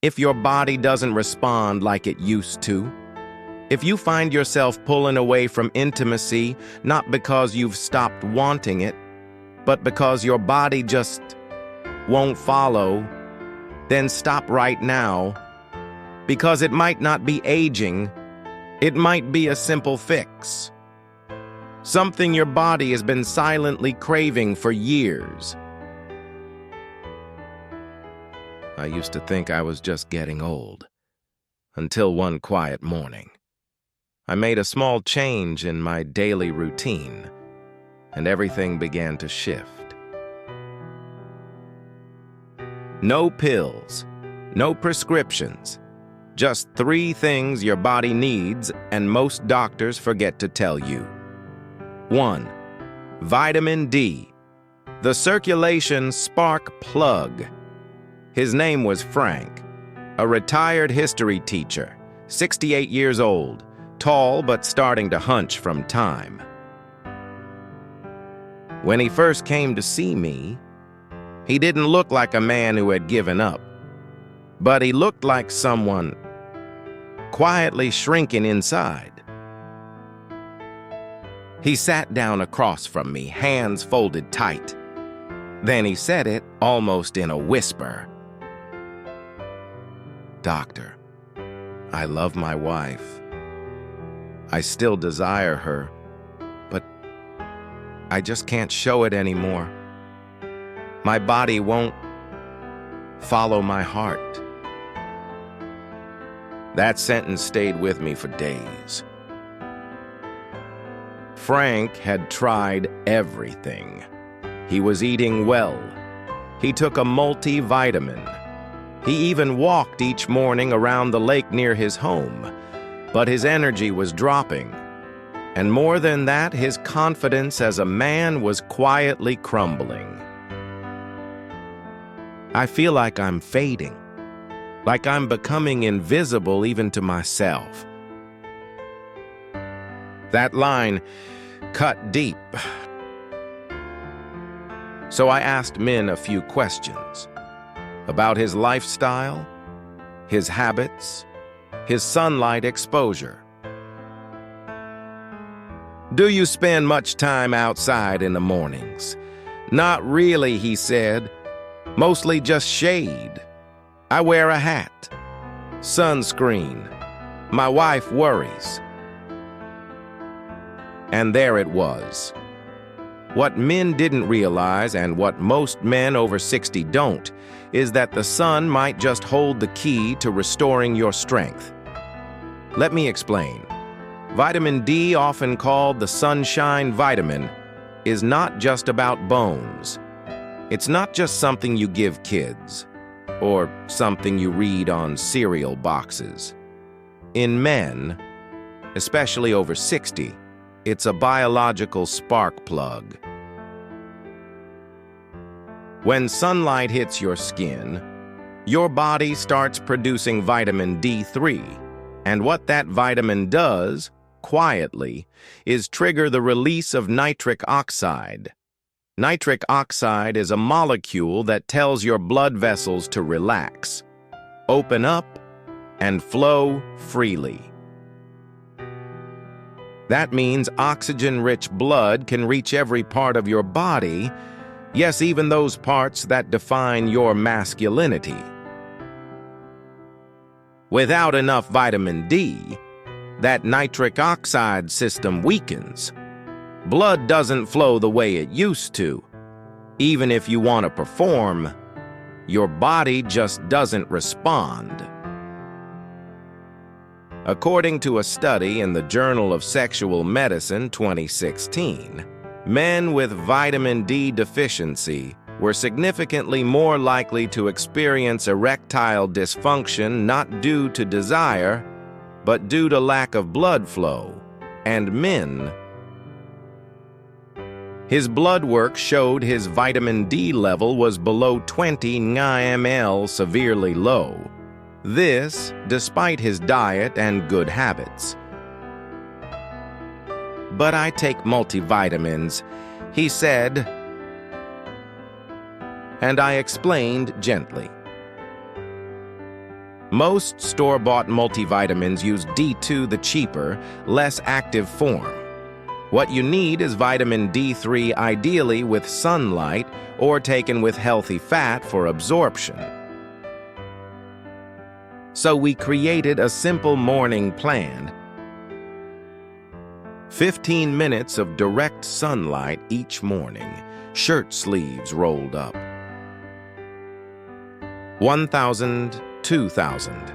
If your body doesn't respond like it used to, if you find yourself pulling away from intimacy not because you've stopped wanting it, but because your body just won't follow, then stop right now, because it might not be aging, it might be a simple fix. Something your body has been silently craving for years. I used to think I was just getting old, until one quiet morning. I made a small change in my daily routine, and everything began to shift. No pills, no prescriptions, just 3 things your body needs and most doctors forget to tell you. 1. Vitamin D, the circulation spark plug. His name was Frank, a retired history teacher, 68 years old, tall but starting to hunch from time. When he first came to see me, he didn't look like a man who had given up, but he looked like someone quietly shrinking inside. He sat down across from me, hands folded tight. Then he said it almost in a whisper. "Doctor, I love my wife. I still desire her, but I just can't show it anymore. My body won't follow my heart." That sentence stayed with me for days. Frank had tried everything. He was eating well. He took a multivitamin. He even walked each morning around the lake near his home, but his energy was dropping. And more than that, his confidence as a man was quietly crumbling. I feel like I'm fading, like I'm becoming invisible even to myself. That line cut deep. So I asked Min a few questions about his lifestyle, his habits, his sunlight exposure. "Do you spend much time outside in the mornings?" "Not really," he said. "Mostly just shade. I wear a hat. Sunscreen. My wife worries." And there it was. What men didn't realize, and what most men over 60 don't, is that the sun might just hold the key to restoring your strength. Let me explain. Vitamin D, often called the sunshine vitamin, is not just about bones. It's not just something you give kids, or something you read on cereal boxes. In men, especially over 60, it's a biological spark plug. When sunlight hits your skin, your body starts producing vitamin D3, and what that vitamin does, quietly, is trigger the release of nitric oxide. Nitric oxide is a molecule that tells your blood vessels to relax, open up, and flow freely. That means oxygen-rich blood can reach every part of your body, yes, even those parts that define your masculinity. Without enough vitamin D, that nitric oxide system weakens. Blood doesn't flow the way it used to. Even if you want to perform, your body just doesn't respond. According to a study in the Journal of Sexual Medicine 2016, men with vitamin D deficiency were significantly more likely to experience erectile dysfunction not due to desire, but due to lack of blood flow, and men. His blood work showed his vitamin D level was below 20 ml, severely low. This, despite his diet and good habits. "But I take multivitamins," he said, and I explained gently. Most store-bought multivitamins use D2, the cheaper, less active form. What you need is vitamin D3, ideally with sunlight or taken with healthy fat for absorption. So we created a simple morning plan. 15 minutes of direct sunlight each morning, shirt sleeves rolled up. 1,000, 2,000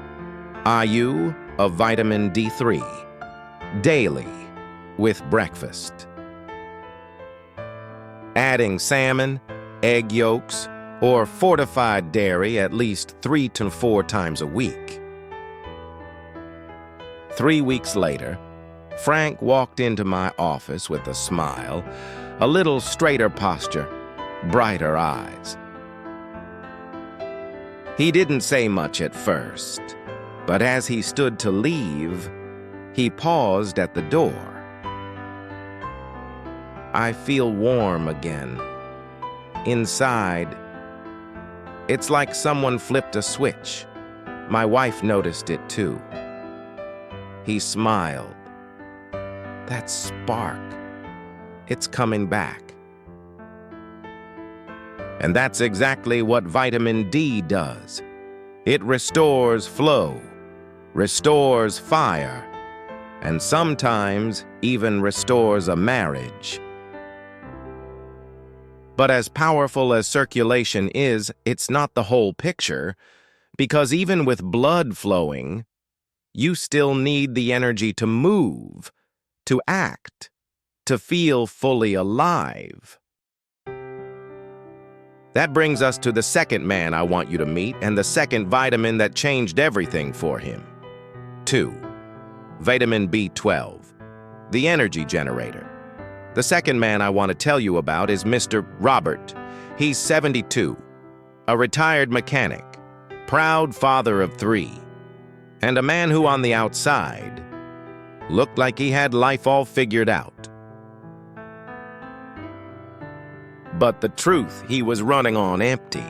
IU of vitamin D3 daily with breakfast. Adding salmon, egg yolks, or fortified dairy at least 3 to 4 times a week. 3 weeks later, Frank walked into my office with a smile, a little straighter posture, brighter eyes. He didn't say much at first, but as he stood to leave, he paused at the door. I feel warm again. Inside, it's like someone flipped a switch. My wife noticed it too. He smiled. That spark, it's coming back. And that's exactly what vitamin D does. It restores flow, restores fire, and sometimes even restores a marriage. But as powerful as circulation is, it's not the whole picture, because even with blood flowing, you still need the energy to move, to act, to feel fully alive. That brings us to the second man I want you to meet and the second vitamin that changed everything for him. 2. Vitamin B12, the energy generator. The second man I want to tell you about is Mr. Robert. He's 72, a retired mechanic, proud father of 3, and a man who on the outside looked like he had life all figured out. But the truth, he was running on empty.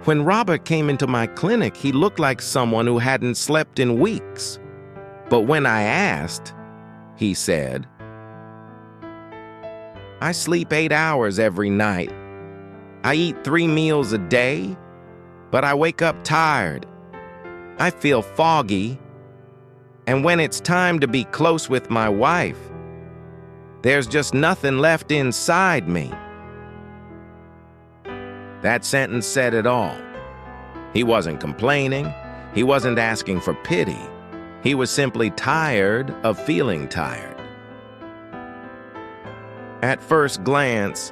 When Robert came into my clinic, he looked like someone who hadn't slept in weeks. But when I asked, he said, "I sleep 8 hours every night. I eat 3 meals a day, but I wake up tired. I feel foggy. And when it's time to be close with my wife, there's just nothing left inside me." That sentence said it all. He wasn't complaining. He wasn't asking for pity. He was simply tired of feeling tired. At first glance,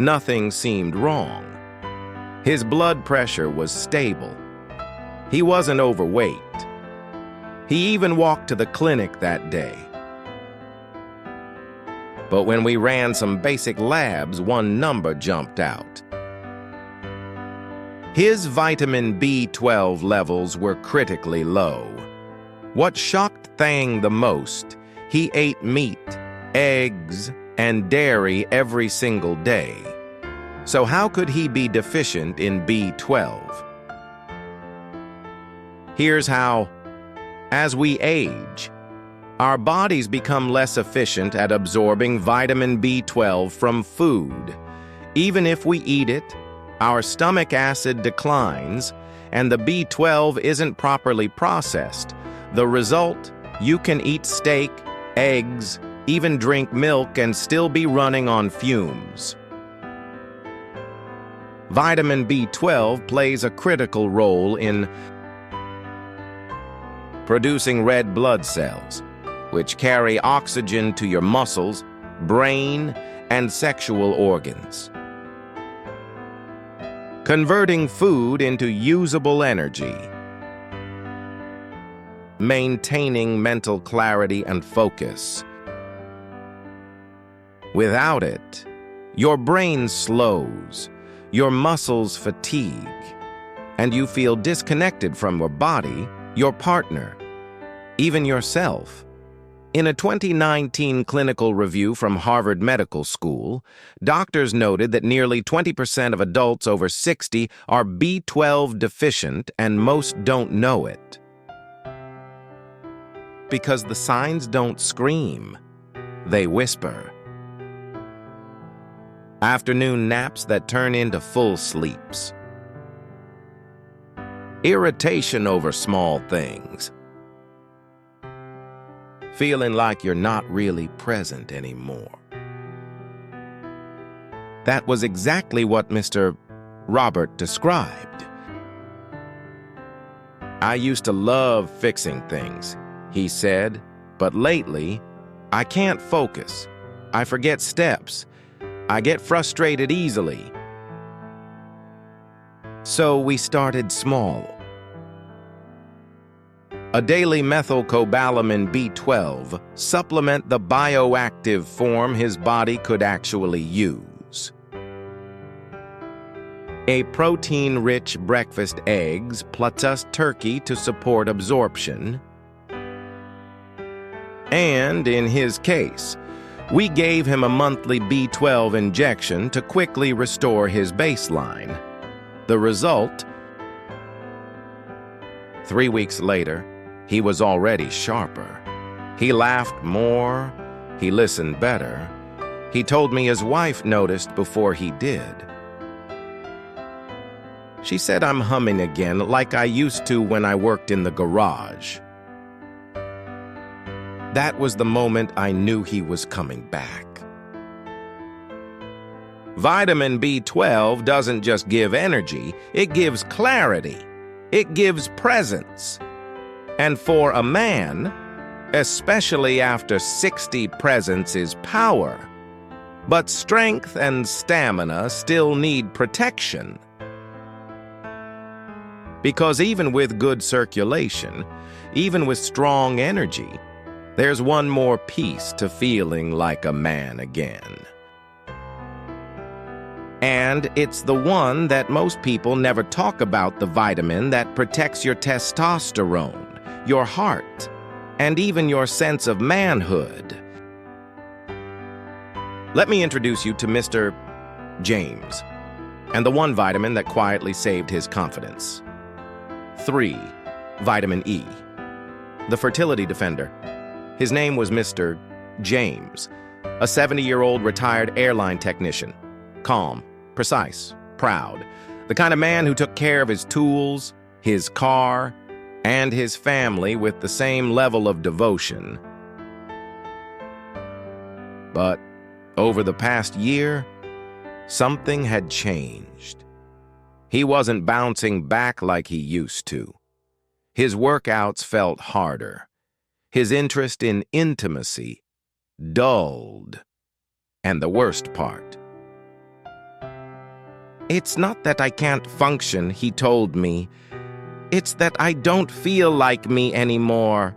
nothing seemed wrong. His blood pressure was stable. He wasn't overweight. He even walked to the clinic that day. But when we ran some basic labs, one number jumped out. His vitamin B12 levels were critically low. What shocked Thang the most, he ate meat, eggs, and dairy every single day. So how could he be deficient in B12? Here's how. As we age, our bodies become less efficient at absorbing vitamin B12 from food. Even if we eat it, our stomach acid declines, and the B12 isn't properly processed. The result, you can eat steak, eggs, even drink milk and still be running on fumes. Vitamin B12 plays a critical role in producing red blood cells, which carry oxygen to your muscles, brain, and sexual organs. Converting food into usable energy. Maintaining mental clarity and focus. Without it, your brain slows, your muscles fatigue, and you feel disconnected from your body, your partner, even yourself. In a 2019 clinical review from Harvard Medical School, doctors noted that nearly 20% of adults over 60 are B12 deficient and most don't know it. Because the signs don't scream, they whisper. Afternoon naps that turn into full sleeps. Irritation over small things. Feeling like you're not really present anymore. That was exactly what Mr. Robert described. I used to love fixing things, he said, but lately, I can't focus. I forget steps. I get frustrated easily. So we started small. A daily methylcobalamin B12 supplement the bioactive form his body could actually use. A protein-rich breakfast eggs plus turkey to support absorption. And in his case, we gave him a monthly B12 injection to quickly restore his baseline. The result? 3 weeks later, he was already sharper. He laughed more. He listened better. He told me his wife noticed before he did. She said I'm humming again like I used to when I worked in the garage. That was the moment I knew he was coming back. Vitamin B12 doesn't just give energy, it gives clarity. It gives presence. And for a man, especially after 60, presence is power. But strength and stamina still need protection. Because even with good circulation, even with strong energy, there's one more piece to feeling like a man again. And it's the one that most people never talk about, the vitamin that protects your testosterone, your heart, and even your sense of manhood. Let me introduce you to Mr. James, and the one vitamin that quietly saved his confidence. 3. Vitamin E. The fertility defender. His name was Mr. James, a 70-year-old retired airline technician. Calm, precise, proud. The kind of man who took care of his tools, his car, and his family with the same level of devotion. But over the past year, something had changed. He wasn't bouncing back like he used to. His workouts felt harder. His interest in intimacy dulled. And the worst part. It's not that I can't function, he told me. It's that I don't feel like me anymore.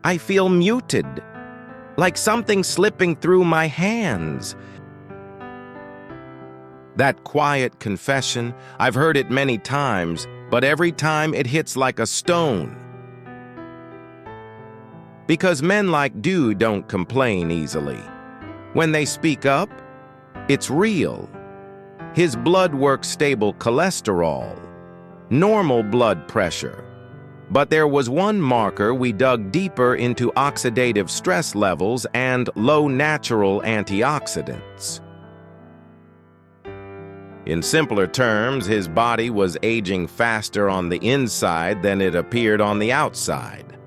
I feel muted, like something slipping through my hands. That quiet confession, I've heard it many times, but every time it hits like a stone. Because men like Dude don't complain easily. When they speak up, it's real. His blood works stable cholesterol, normal blood pressure. But there was one marker we dug deeper into: oxidative stress levels and low natural antioxidants. In simpler terms, his body was aging faster on the inside than it appeared on the outside.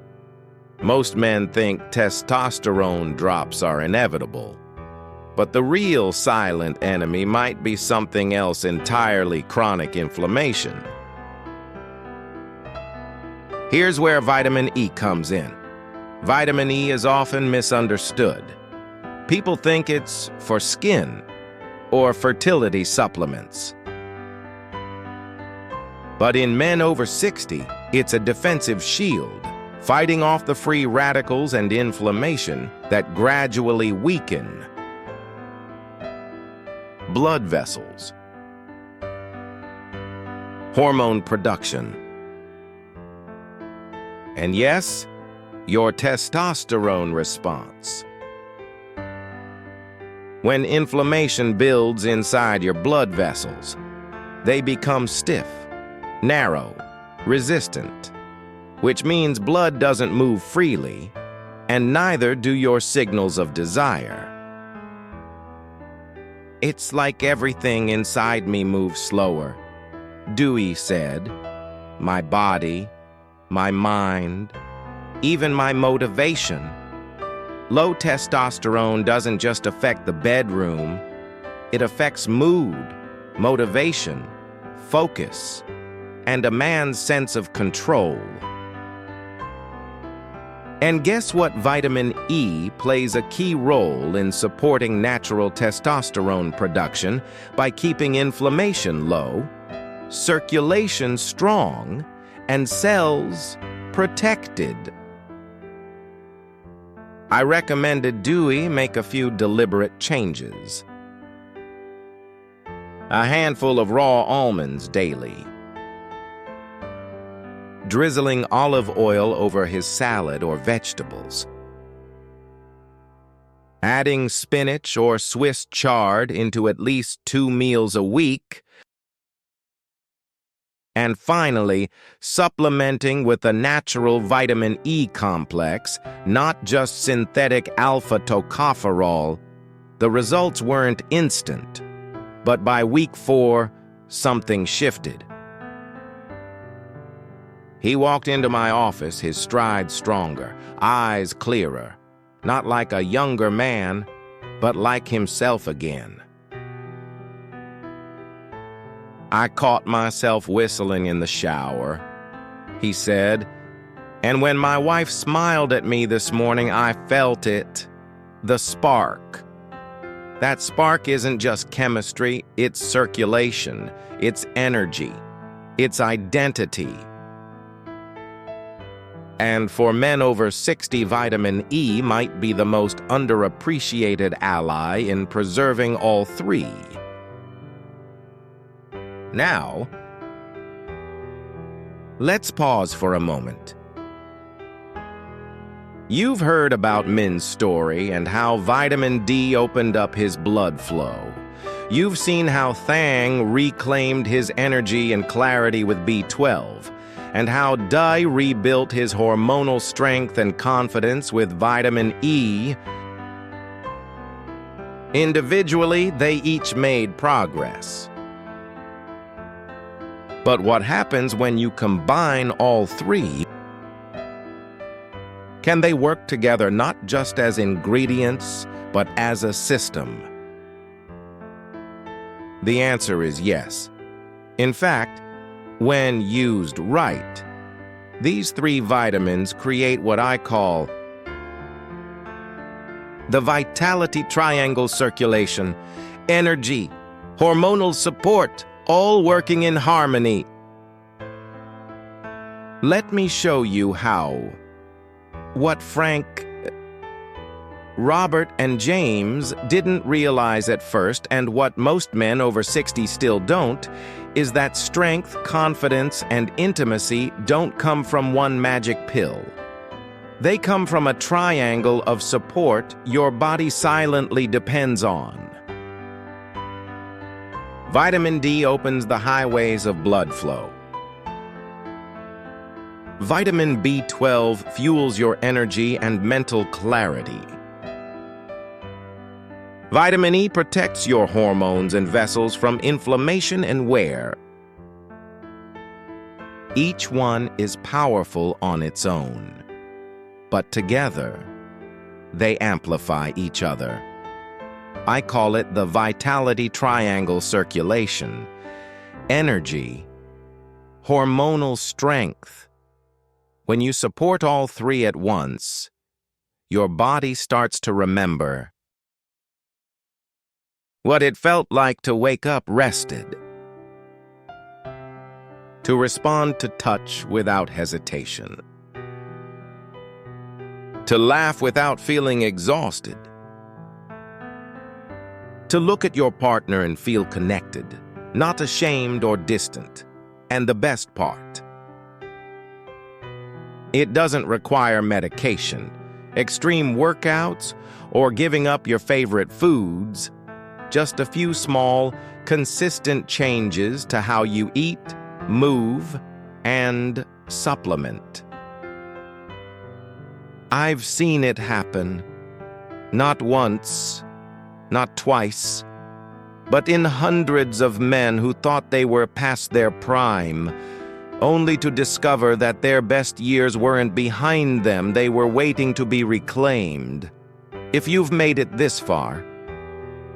Most men think testosterone drops are inevitable. But the real silent enemy might be something else entirely: chronic inflammation. Here's where vitamin E comes in. Vitamin E is often misunderstood. People think it's for skin or fertility supplements. But in men over 60, it's a defensive shield, fighting off the free radicals and inflammation that gradually weaken blood vessels, hormone production, and yes, your testosterone response. When inflammation builds inside your blood vessels, they become stiff, narrow, resistant, which means blood doesn't move freely, and neither do your signals of desire. It's like everything inside me moves slower, Dewey said. My body, my mind, even my motivation. Low testosterone doesn't just affect the bedroom, it affects mood, motivation, focus, and a man's sense of control. And guess what? Vitamin E plays a key role in supporting natural testosterone production by keeping inflammation low, circulation strong, and cells protected. I recommended Dewey make a few deliberate changes. A handful of raw almonds daily. Drizzling olive oil over his salad or vegetables. Adding spinach or Swiss chard into at least 2 meals a week. And finally, supplementing with a natural vitamin E complex, not just synthetic alpha tocopherol. The results weren't instant, but by week 4, something shifted. He walked into my office, his stride stronger, eyes clearer, not like a younger man, but like himself again. I caught myself whistling in the shower, he said, and when my wife smiled at me this morning, I felt it, the spark. That spark isn't just chemistry, it's circulation, it's energy, it's identity. And for men over 60, vitamin E might be the most underappreciated ally in preserving all three. Now, let's pause for a moment. You've heard about Min's story and how vitamin D opened up his blood flow. You've seen how Thang reclaimed his energy and clarity with B12, and how Dai rebuilt his hormonal strength and confidence with vitamin E. Individually, they each made progress. But what happens when you combine all three? Can they work together not just as ingredients, but as a system? The answer is yes. In fact, when used right, these 3 vitamins create what I call the vitality triangle: circulation, energy, hormonal support, all working in harmony. Let me show you how. What Frank, Robert, and James didn't realize at first, and what most men over 60 still don't, is that strength, confidence, and intimacy don't come from one magic pill. They come from a triangle of support your body silently depends on. Vitamin D opens the highways of blood flow. Vitamin B12 fuels your energy and mental clarity. Vitamin E protects your hormones and vessels from inflammation and wear. Each one is powerful on its own, but together, they amplify each other. I call it the vitality triangle: circulation, energy, hormonal strength. When you support all 3 at once, your body starts to remember what it felt like to wake up rested, to respond to touch without hesitation, to laugh without feeling exhausted, to look at your partner and feel connected, not ashamed or distant. And the best part, It doesn't require medication, extreme workouts, or giving up your favorite foods. Just a few small, consistent changes to how you eat, move, and supplement. I've seen it happen. Not once, not twice, but in hundreds of men who thought they were past their prime, only to discover that their best years weren't behind them, they were waiting to be reclaimed. If you've made it this far,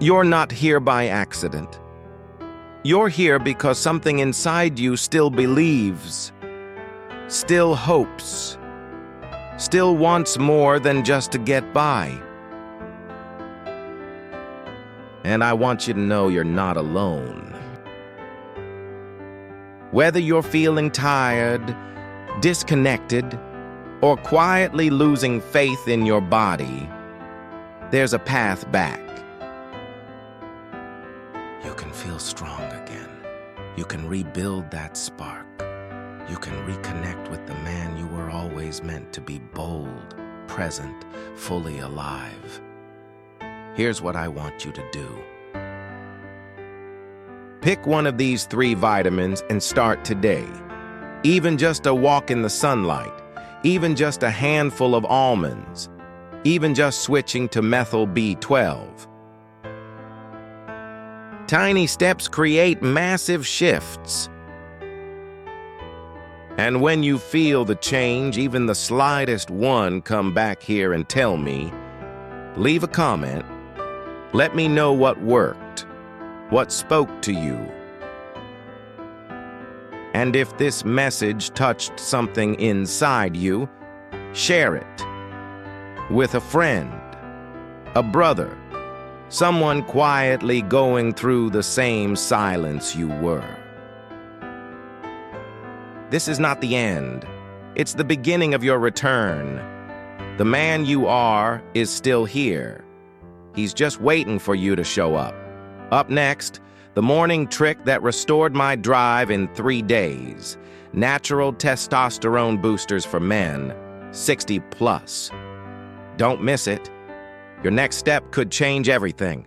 you're not here by accident. You're here because something inside you still believes, still hopes, still wants more than just to get by. And I want you to know you're not alone. Whether you're feeling tired, disconnected, or quietly losing faith in your body, there's a path back. You can feel strong again. You can rebuild that spark. You can reconnect with the man you were always meant to be: bold, present, fully alive. Here's what I want you to do. Pick one of these 3 vitamins and start today. Even just a walk in the sunlight, even just a handful of almonds, even just switching to methyl B12. Tiny steps create massive shifts. And when you feel the change, even the slightest one, come back here and tell me. Leave a comment. Let me know what worked, what spoke to you. And if this message touched something inside you, share it with a friend, a brother, someone quietly going through the same silence you were. This is not the end. It's the beginning of your return. The man you are is still here. He's just waiting for you to show up. Up next, the morning trick that restored my drive in 3 days. Natural testosterone boosters for men, 60 plus. Don't miss it. Your next step could change everything.